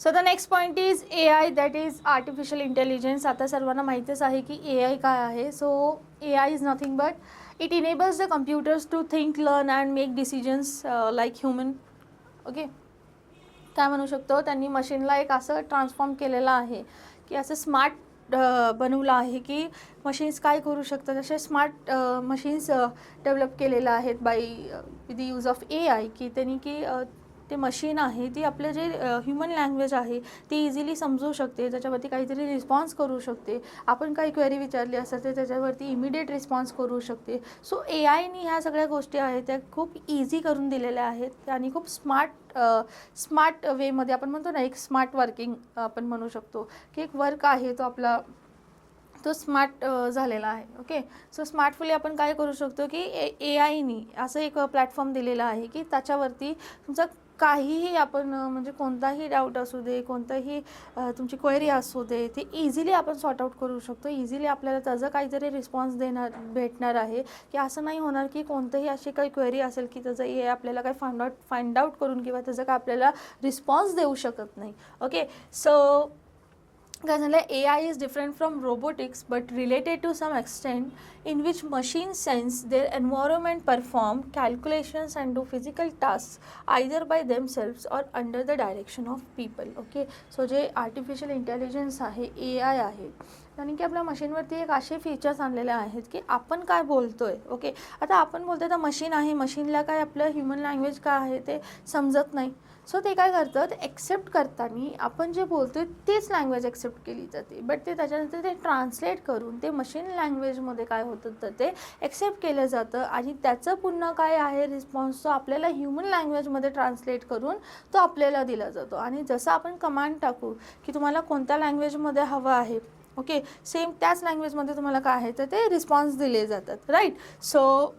So the next point is AI, that is artificial intelligence. आता सर्वांना माहितीच आहे की AI काय आहे. So AI is nothing but it enables the computers to think, learn and make decisions like human. Okay, काय म्हणू शकतो, त्यांनी मशीनला एक असं ट्रान्सफॉर्म केलेलं आहे की असं स्मार्ट बनवलं आहे की मशीन्स काय करू शकतात, असे स्मार्ट मशीन्स डेव्हलप केलेलं आहेत by with the use of AI. की त्यांनी की ते मशीन आहे ती आपलं जे ह्युमन लँग्वेज आहे ती इझिली समजू शकते, त्याच्यावरती काहीतरी रिस्पॉन्स करू शकते. आपण काही क्वेरी विचारली असेल तर त्याच्यावरती इमिडिएट रिस्पॉन्स करू शकते. सो AIनी ह्या सगळ्या गोष्टी आहेत त्या खूप इझी करून दिलेल्या आहेत आणि खूप स्मार्ट वेमध्ये आपण म्हणतो ना, एक स्मार्ट वर्किंग आपण म्हणू शकतो की एक वर्क आहे तो आपला तो स्मार्ट झालेला आहे. ओके, सो स्मार्टफुली आपण काय करू शकतो की AIनी असं एक प्लॅटफॉर्म दिलेला आहे की त्याच्यावरती तुमचा काहीही आपण म्हणजे कोणताही डाऊट असू दे, कोणताही तुमची क्वेरी असू दे, ते इझिली आपण सॉर्ट आऊट करू शकतो. इझिली आपल्याला त्याचं काहीतरी रिस्पॉन्स भेटणार आहे की असं नाही होणार की कोणतंही अशी काही क्वेरी असेल की त्याचं AI आपल्याला काही फाइंड आउट करून किंवा त्याचं काय आपल्याला रिस्पॉन्स देऊ शकत नाही. ओके, सो काय झालं, AI is different from robotics but related to some extent in which machines sense their environment, perform calculations and do physical tasks either by themselves or under the direction of people. Okay, so जे artificial intelligence आहे, AI आहे, आणि की आपल्या मशीनवरती एक असे features आणलेले आहेत की आपण काय बोलतोय. ओके, आता आपण बोलतोय तर मशीन आहे, मशीनला काय आपलं ह्युमन लँग्वेज काय आहे ते समजत नाही. सो ते काय करतं, ते ॲक्सेप्ट करताना आपण जे बोलतो आहे तेच लँग्वेज ॲक्सेप्ट केली जाते, बट ते त्याच्यानंतर ते ट्रान्सलेट करून ते मशीन लँग्वेजमध्ये काय होतं तर ते ॲक्सेप्ट केलं जातं आणि त्याचं पुन्हा काय आहे रिस्पॉन्स तो आपल्याला ह्युमन लँग्वेजमध्ये ट्रान्सलेट करून तो आपल्याला दिला जातो. आणि जसं आपण कमांड टाकू की तुम्हाला कोणत्या लँग्वेजमध्ये हवं आहे, ओके, सेम त्याच लँग्वेजमध्ये तुम्हाला काय आहे तर ते रिस्पॉन्स दिले जातात. राईट, सो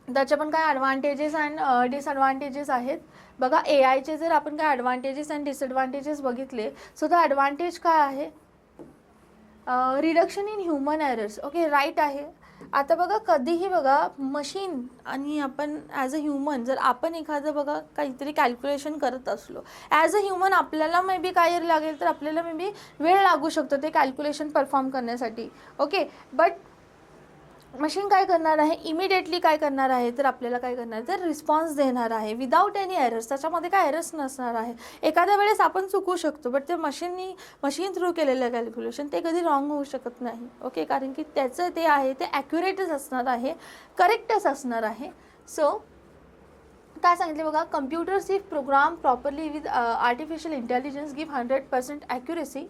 त्याचे पण काय ॲडव्हान्टेजेस अँड डिसॲडव्हान्टेजेस आहेत. बघा, AIचे जर आपण काय ॲडव्हान्टेजेस अँड डिसॲडव्हान्टेजेस बघितले, सो द ॲडव्हान्टेज काय आहे, reduction in human errors. Okay, right आहे. आता बघा, कधीही बघा मशीन आणि आपण ॲज अ ह्युमन जर आपण एखादं बघा काहीतरी कॅल्क्युलेशन करत असलो, ॲज अ ह्युमन आपल्याला मे बी काय लागेल तर आपल्याला मे बी वेळ लागू शकतो ते कॅल्क्युलेशन परफॉर्म करण्यासाठी. ओके, बट मशीन काय करणार आहे, इमिडिएटली काय करणार आहे तर आपल्याला काय करणार तर रिस्पॉन्स देणार आहे विदाऊट एनी एरर्स. त्याच्यामध्ये काय एरर्स नसणार आहे. एखाद्या वेळेस आपण चुकू शकतो, बट ते मशीन थ्रू केलेलं कॅल्क्युलेशन ते कधी रॉंग होऊ शकत नाही. ओके, कारण की त्याचं ते आहे ते ॲक्युरेटच असणार आहे, करेक्टच असणार आहे. सो काय सांगितले बघा, computers if program properly with artificial intelligence give 100% accuracy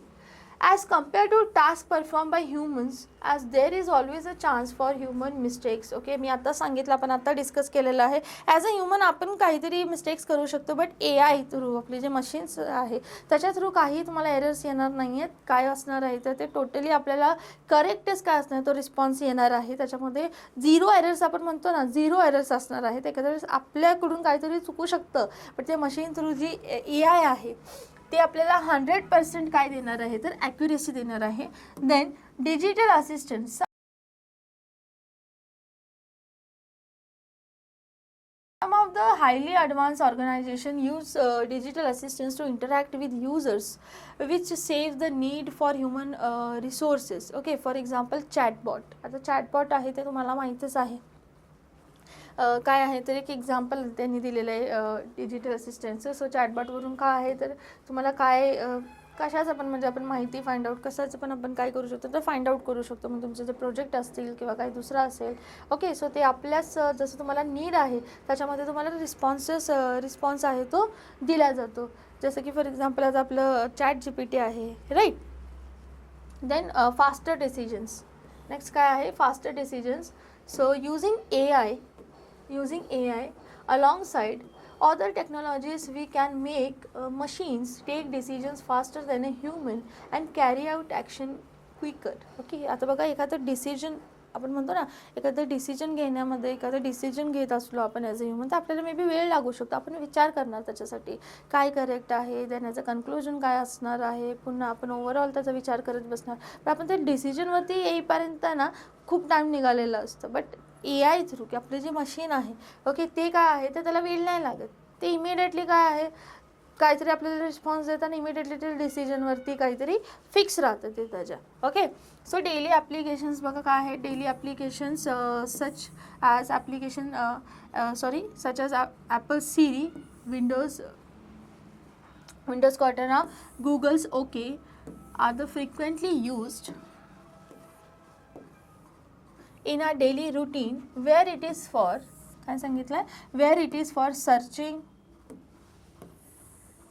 as compared to task performed by humans, as there is always a chance for human mistakes. Okay, मी आता सांगितलं, आपण आता डिस्कस केलेलं आहे. ॲज अ ह्युमन आपण काहीतरी मिस्टेक्स करू शकतो, बट AI थ्रू आपले जे मशीन्स आहे त्याच्या थ्रू काही तुम्हाला एरर्स येणार नाही आहेत. काय असणार आहे तर ते टोटली आपल्याला करेक्टच काय असणार, तो रिस्पॉन्स येणार आहे. त्याच्यामध्ये झिरो एरर्स आपण म्हणतो ना, झिरो एरर्स असणार आहे. एखाद्या वेळेस आपल्याकडून काहीतरी चुकू शकतं, बट ते मशीन थ्रू जी AI आहे ते आपल्याला 100% काय देणार आहे तर ॲक्युरेसी देणार आहे. Then digital assistant, some of the highly advanced organizations use digital assistants to interact with users, which save the need for human resources. Okay, for example chatbot. आता chatbot आहे ते तुम्हाला माहीतच आहे. काय आहे तर एक एक्झाम्पल त्यांनी दिलेलं आहे डिजिटल असिस्टंटचं. सो चॅटबॉटवरून काय आहे तर तुम्हाला काय कशाचं पण म्हणजे आपण माहिती फाइंड आउट कशाचं पण आपण काय करू शकतो तर फाइंड आउट करू शकतो. मग तुमचे जे प्रोजेक्ट असतील किंवा काही दुसरा असेल, ओके, सो ते आपल्याच जसं तुम्हाला नीड आहे त्याच्यामध्ये तुम्हाला रिस्पॉन्स आहे तो दिला जातो. जसं की फॉर एक्झाम्पल आता आपलं ChatGPT आहे, right. Then faster decisions. Next काय आहे, faster decisions. So using AI alongside other technologies, we can make machines take decisions faster than a human and carry out action quicker. Okay, आता बघा, एखादं decision आपण म्हणतो ना, एखादं डिसिजन घेण्यामध्ये एखादं डिसिजन घेत असलो आपण ॲज अ ह्युमन तर आपल्याला मे बी वेळ लागू शकतो. आपण विचार करणार त्याच्यासाठी काय करेक्ट आहे, देण्याचं कन्क्लुजन काय असणार आहे, पुन्हा आपण ओव्हरऑल त्याचा विचार करत बसणार. पण आपण त्या डिसिजनवरती येईपर्यंत ना खूप टाईम निघालेला असतं. बट AI थ्रू की आपली जी मशीन आहे, ओके, ते काय आहे तर त्याला वेळ नाही लागत. ते इमिडिएटली काय आहे काहीतरी आपल्याला रिस्पॉन्स देताना इमिडिएटली ते डिसिजनवरती काहीतरी फिक्स राहतं ते त्याच्या. ओके, सो डेली ॲप्लिकेशन्स बघा काय आहे. Daily applications such as Apple Siri, Windows Cortana, Google's okay are the frequently used in our daily routine where it is for काय सांगितलं आहे, where it is for searching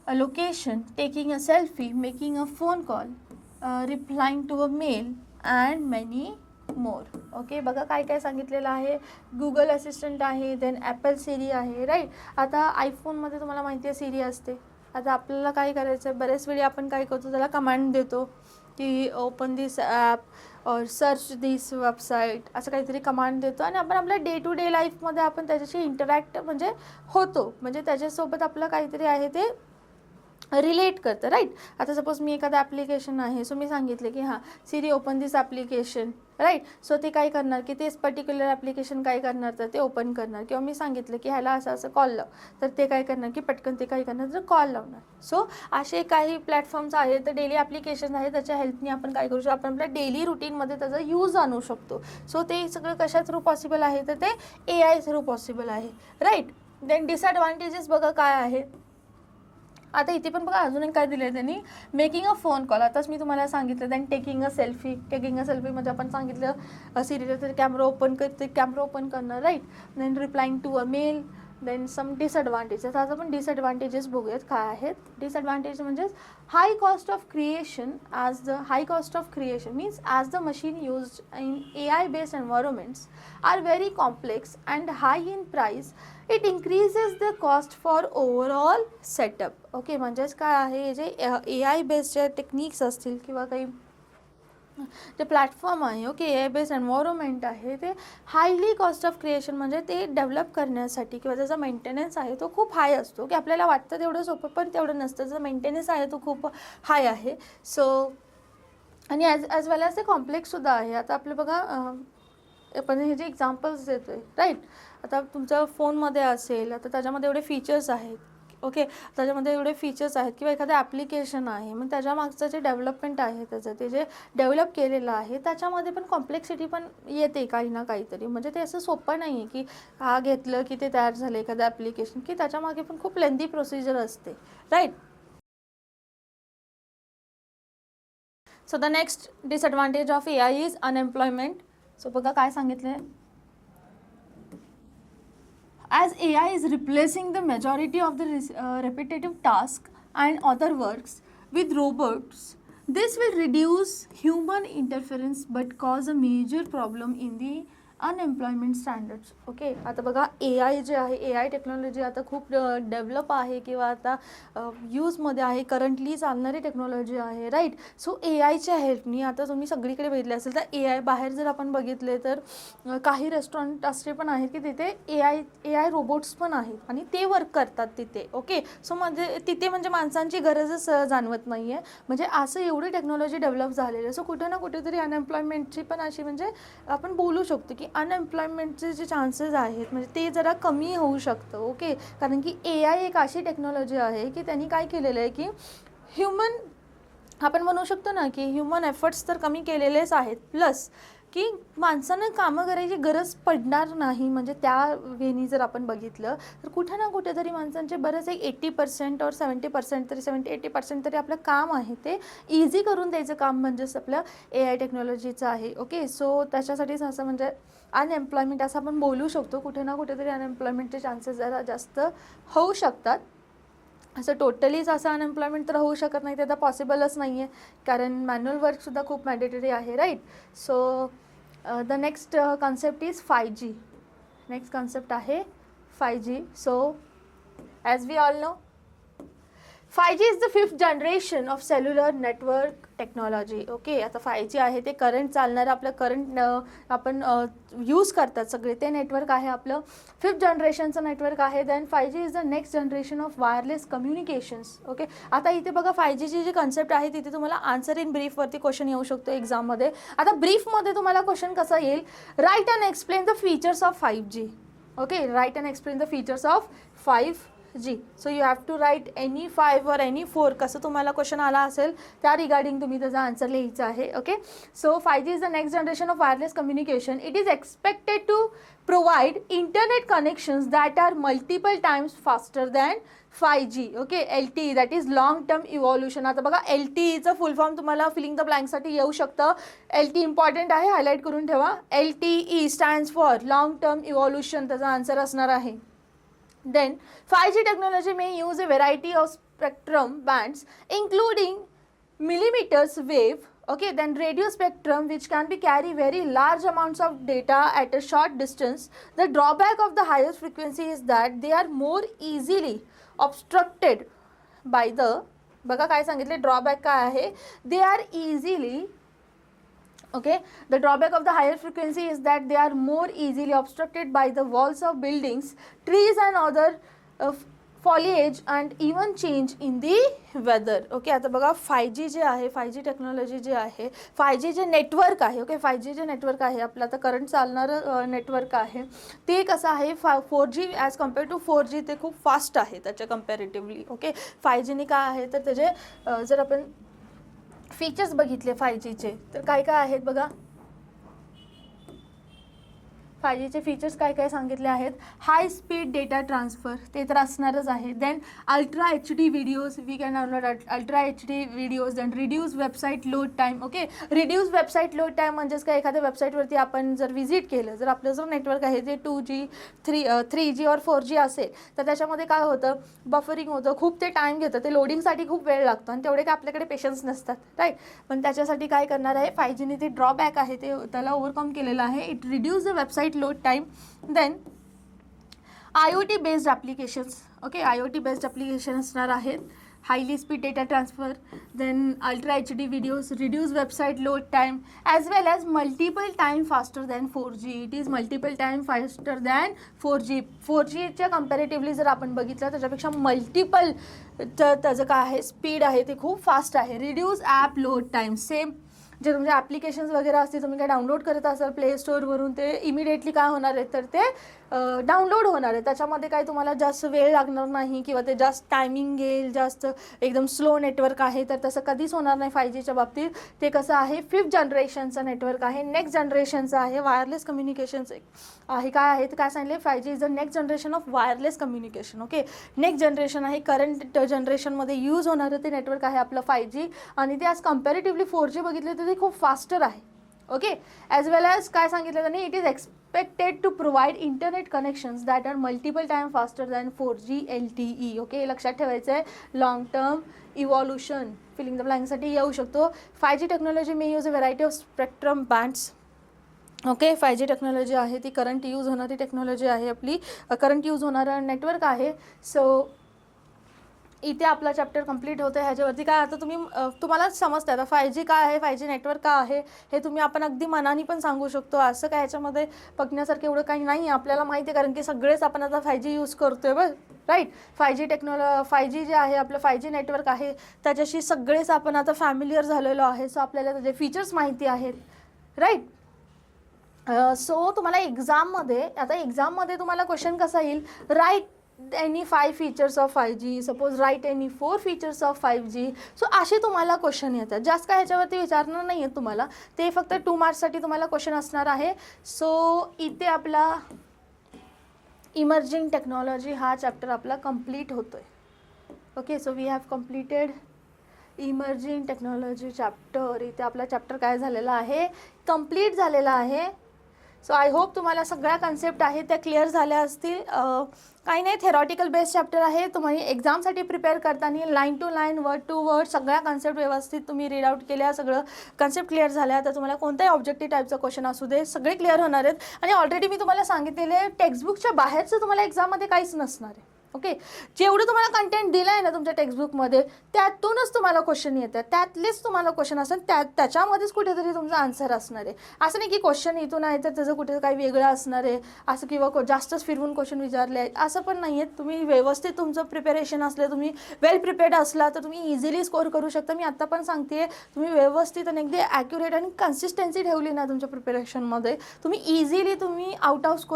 a location, taking a selfie, making a phone call, replying to a mail and many more. Okay, बघा काय काय सांगितलेलं आहे. Google assistant आहे, then Apple सिरी आहे, राईट. आता आयफोनमध्ये तुम्हाला माहिती आहे सिरी असते. आता आपल्याला काय करायचं आहे, बरेच वेळी आपण काय करतो, त्याला कमांड देतो की ओपन दिस ॲप और सर्च दिस वेबसाईट, असं काहीतरी कमांड देतो आणि आपण आपल्या डे टू डे लाईफमध्ये आपण त्याच्याशी इंटरॅक्ट म्हणजे होतो, म्हणजे त्याच्यासोबत आपलं काहीतरी आहे ते रिलेट करतं, राईट. आता सपोज मी एखादं ॲप्लिकेशन आहे, सो मी सांगितले की हां सिरी ओपन दिस ॲप्लिकेशन, राईट. सो ते काय करणार की तेच पर्टिक्युलर ॲप्लिकेशन काय करणार तर ते ओपन करणार. किंवा मी सांगितलं की ह्याला असं असं कॉल लाव, तर ते काय करणार की पटकन ते काय करणार तर कॉल लावणार. सो असे काही प्लॅटफॉर्म्स आहेत, तर डेली ॲप्लिकेशन आहे, त्याच्या हेल्पनी आपण काय करू शकतो, आपण आपल्या डेली रुटीनमध्ये त्याचा यूज आणू शकतो. सो ते सगळं कशा थ्रू पॉसिबल आहे तर ते AI थ्रू पॉसिबल आहे, राईट. देन डिसॲडव्हान्टेजेस बघा काय आहे. आता इथे पण बघा अजून एक काय दिलं आहे त्यांनी, मेकिंग अ फोन कॉल. आताच मी तुम्हाला सांगितलं. देन टेकिंग अ सेल्फी म्हणजे आपण सांगितलं सिरीला तर कॅमेरा ओपन करणं, right. Then replying to a mail. Then some disadvantages. आता आपण डिसॲडव्हान्टेजेस बघूयात काय आहेत. डिसॲडव्हान्टेज म्हणजे high cost of creation means as the machine used in AI based environments are very complex and high in price, it increases the cost for overall setup. Okay, म्हणजेच काय आहे, जे AI बेस्ड जे techniques असतील किंवा काही जे platform आहे, ओके, AI बेस्ड एन्व्हायरमेंट आहे, ते हायली कॉस्ट ऑफ क्रिएशन म्हणजे ते डेव्हलप करण्यासाठी किंवा त्याचा मेंटेनन्स आहे तो खूप हाय असतो. की आपल्याला वाटतं तेवढं सोपं पण तेवढं नसतं, त्याचा मेंटेनन्स आहे तो खूप हाय आहे. सो आणि ॲज वेल ॲज ते कॉम्प्लेक्ससुद्धा आहे. आता आपलं बघा आपण हे जे एक्झाम्पल्स देतो आहे, राईट. आता तुमच्या फोनमध्ये असेल, आता त्याच्यामध्ये एवढे फीचर्स आहेत, ओके, त्याच्यामध्ये एवढे फीचर्स आहेत किंवा एखादं ॲप्लिकेशन आहे, मग त्याच्यामागचं जे डेव्हलपमेंट आहे त्याचं ते जे डेव्हलप केलेलं आहे त्याच्यामध्ये पण कॉम्प्लेक्सिटी पण येते काही ना काहीतरी. म्हणजे ते असं सोपं नाही आहे की हा घेतलं की ते तयार झालं एखादं ॲप्लिकेशन, की त्याच्यामागे पण खूप लेंदी प्रोसिजर असते, right. So the next disadvantage of AI is unemployment. So बघा काय सांगितलं आहे, as AI is replacing the majority of the repetitive tasks and other works with robots, this will reduce human interference but cause a major problem in the unemployment standards. Okay, आता बघा AI जे आहे, AI technology आता खूप develop आहे किंवा आता यूजमध्ये आहे, करंटली चालणारी टेक्नॉलॉजी आहे, राईट. सो AIच्या हेल्पनी आता तुम्ही सगळीकडे बघितले असेल तर AI बाहेर जर आपण बघितले तर काही रेस्टॉरंट असे पण आहेत की तिथे AI रोबोट्स पण आहेत आणि ते वर्क करतात तिथे. ओके, सो म्हणजे तिथे म्हणजे माणसांची गरजच जाणवत नाही आहे. म्हणजे असं एवढी टेक्नॉलॉजी डेव्हलप झालेली आहे. सो कुठे ना कुठेतरी अनएम्प्लॉयमेंटची पण अशी म्हणजे आपण बोलू शकतो की अनएम्प्लॉयमेंटचे जे चान्सेस आहेत म्हणजे ते जरा कमी होऊ शकतं. ओके, कारण की AI एक अशी टेक्नॉलॉजी आहे की त्यांनी काय केलेलं आहे की ह्युमन, आपण म्हणू शकतो ना की ह्युमन एफर्ट्स तर कमी केलेलेच आहेत, प्लस की माणसानं कामं करायची गरज पडणार नाही. म्हणजे त्या वेनी जर आपण बघितलं तर कुठे ना कुठेतरी माणसांचे बरेच एक 80% और 70% तरी 70-80% तरी आपलं काम आहे ते इझी करून द्यायचं काम म्हणजेच आपलं AI टेक्नॉलॉजीचं आहे. ओके, सो त्याच्यासाठीच असं म्हणजे अनएम्प्लॉयमेंट असं आपण बोलू शकतो. कुठे ना कुठेतरी अनएम्प्लॉयमेंटचे चान्सेस जरा जास्त होऊ शकतात. असं टोटलीच असं अनएम्प्लॉयमेंट तर होऊ शकत नाही, ते आता पॉसिबलच नाही आहे, कारण मॅन्युअल वर्कसुद्धा खूप मॅन्डेटरी आहे, right. So the next concept is 5G. Next concept आहे 5G. So as we all know 5G is the 5th generation of cellular network technology. Okay, आता 5G आहे ते करंट चालणारं आपलं करंट आपण यूज करतात सगळे ते नेटवर्क आहे आपलं 5th जनरेशनचं नेटवर्क आहे. Then 5G is the next generation of wireless communications. Okay, आता इथे बघा 5Gची जी कन्सेप्ट आहे तिथे तुम्हाला आन्सर इन ब्रीफवरती क्वेश्चन येऊ शकतो एक्झाममध्ये. आता ब्रीफमध्ये तुम्हाला क्वेश्चन कसा येईल, right and explain the features of 5G. Okay, right and explain the features of 5G. 5G. So you have to write any 5 or any 4 कसं तुम्हाला क्वेश्चन आला असेल त्या रिगार्डिंग तुम्ही त्याचा आन्सर लिहायचा आहे. Okay, so 5G is the next generation of wireless communication. It is expected to provide internet connections that are multiple times faster than 5G. Okay, LTE that is long term evolution. आता बघा LTEचं full form तुम्हाला filling the ब्लँकसाठी येऊ शकतं. LTE important आहे, highlight करून ठेवा. LTE stands for long term evolution, त्याचा आन्सर असणार आहे. Then 5G technology may use a variety of spectrum bands including millimeters wave, okay, then radio spectrum which can be carry very large amounts of data at a short distance. The drawback of the higher frequency is that they are more easily obstructed by the, बघा काय सांगितले drawback काय आहे, they are easily, okay, the drawback of the higher frequency is that they are more easily obstructed by the walls of buildings, trees and other foliage and even change in the weather. Okay, आता बघा 5G जे आहे, 5G technology जे आहे, 5G जे network आहे, okay, 5G जे network आहे आपलं आता करंट चालणारं नेटवर्क आहे, ते कसं आहे 4G as compare to 4G ते खूप फास्ट आहे त्याच्या कम्पॅरेटिव्हली. ओके, 5Gने काय आहे तर त्याचे जर आपण फीचर्स बघितले 5Gचे तर काय काय आहेत बघा. 5Gचे फीचर्स काय काय सांगितले आहेत. हाय स्पीड डेटा ट्रान्सफर ते तर असणारच आहे. Then ultra HD videos, we can download ultra HD videos. Then reduce website load time. Okay, reduce website load time म्हणजेच काय, एखाद्या वेबसाईटवरती आपण जर व्हिजिट केलं, जर आपलं जर नेटवर्क आहे ते 2G 3G और 4G असेल तर त्याच्यामध्ये काय होतं, बफरिंग होतं, खूप ते टाईम घेतं, ते लोडिंगसाठी खूप वेळ लागतो आणि तेवढे काय आपल्याकडे पेशन्स नसतात, राईट. पण त्याच्यासाठी काय करणार आहे 5Gने ते ड्रॉबॅक आहे ते त्याला ओव्हरकम केलेलं आहे. It reduce the website load time. Then IoT based applications. Okay, IoT based applications असणार आहेत. Highly speed data transfer, then ultra HD videos, reduce website load time, as well as multiple time faster than 4G. It is multiple time faster than 4G. 4G च्या comparatively जर आपण बघितलं त्याच्यापेक्षा multiple त्याचं काय आहे स्पीड आहे ते खूप फास्ट आहे. Reduce app load time, same जे तुमचे ॲप्लिकेशन्स वगैरे असतील तुम्ही काय डाउनलोड करत असाल प्ले स्टोअरवरून ते इमिडिएटली काय होणार आहे तर ते डाउनलोड होणार आहे. त्याच्यामध्ये काय तुम्हाला जास्त वेळ लागणार नाही किंवा ते जास्त टायमिंग घेईल, जास्त एकदम स्लो नेटवर्क आहे तर तसं कधीच होणार नाही 5Gच्या बाबतीत. ते कसं आहे 5th जनरेशनचं नेटवर्क आहे, नेक्स्ट जनरेशनचं आहे, वायरलेस कम्युनिकेशनचं आहे. काय आहे तर काय सांगितले 5G is the next generation of wireless communication. Okay, next generation आहे, करंट जनरेशनमध्ये यूज होणारं ते नेटवर्क आहे आपलं 5G आणि ते आज कम्पॅरेटिव्हली 4G बघितले तर ते खूप फास्टर आहे. ओके, ॲज वेल ॲज काय सांगितलं त्यांनी it is expected to provide internet connections that are multiple time faster than 4G LTE. Okay, लक्षात ठेवायचं आहे. Long term evolution filling the ब्लँकसाठी येऊ शकतो. 5G technology may use a variety of spectrum bands. Okay, 5G technology आहे ती current use होणारी technology आहे आपली, करंट यूज होणारं नेटवर्क आहे. सो इथे आपला चॅप्टर कंप्लीट होतं. ह्याच्यावरती काय आता तुम्हाला समजतं आता 5G काय आहे, 5G नेटवर्क काय आहे हे तुम्ही आपण अगदी मनाने पण सांगू शकतो. असं काय ह्याच्यामध्ये बघण्यासारखं एवढं काही नाही आहे, आपल्याला माहिती आहे कारण की सगळेच आपण आता 5G यूज करतोय बरं, राईट. 5G जे आहे आपलं 5G नेटवर्क आहे त्याच्याशी सगळेच आपण आता फॅमिलियर झालेलो आहे. सो आपल्याला त्याचे फीचर्स माहिती आहेत, राईट. सो तुम्हाला एक्झाममध्ये तुम्हाला क्वेश्चन कसा येईल, right any 5 features of 5G, suppose write any 4 features of 5G. So असे तुम्हाला क्वेश्चन येतात, जास्त काय ह्याच्यावरती विचारणार नाही आहेत तुम्हाला, ते फक्त 2 मार्क्ससाठी तुम्हाला क्वेश्चन असणार आहे. सो इथे आपला इमर्जिंग टेक्नॉलॉजी हा चॅप्टर आपला कंप्लीट होतोय. Okay, so we have completed emerging technology chapter. इथे आपला चॅप्टर काय झालेला आहे, कंप्लीट झालेला आहे. सो आय होप तुम्हाला सगळ्या कन्सेप्ट आहेत त्या क्लिअर झाल्या असतील. काही नाही, थेरॉटिकल बेस्ड चॅप्टर आहे. तुम्ही एक्झामसाठी प्रिपेअर करताना line to line, word to word सगळ्या कन्सेप्ट व्यवस्थित तुम्ही रीड आउट केल्या, सगळं कन्सेप्ट क्लिअर झाल्या तर तुम्हाला कोणत्याही ऑब्जेक्टिव्ह टाईपचा क्वेश्चन असू दे सगळे क्लिअर होणार आहेत. आणि ऑलरेडी मी तुम्हाला सांगितलेले टेक्स्टबुकच्या बाहेरचं तुम्हाला एक्झाममध्ये काहीच नसणार आहे. ओके, जेवढं तुम्हाला कंटेंट दिलं आहे ना तुमच्या टेक्स्टबुकमध्ये त्यातूनच तुम्हाला क्वेश्चन येतात, त्यातलेच तुम्हाला क्वेश्चन असतात, त्याच्यामध्येच कुठेतरी तुमचा आन्सर असणार आहे. असं नाही की क्वेश्चन इथून आहे तर त्याचं कुठे काही वेगळं असणार आहे असं, किंवा जास्तच फिरवून क्वेश्चन विचारले आहेत असं पण नाही आहे. तुम्ही व्यवस्थित तुमचं प्रिपेरेशन असलं, तुम्ही वेल प्रिपेअर्ड असला तर तुम्ही इझिली स्कोअर करू शकता. मी आत्ता पण सांगते, तुम्ही व्यवस्थित आणि अगदी ॲक्युरेट आणि कन्सिस्टन्सी ठेवली ना तुमच्या प्रिपेरेशनमध्ये तुम्ही इझिली आउट ऑफ स्कोअर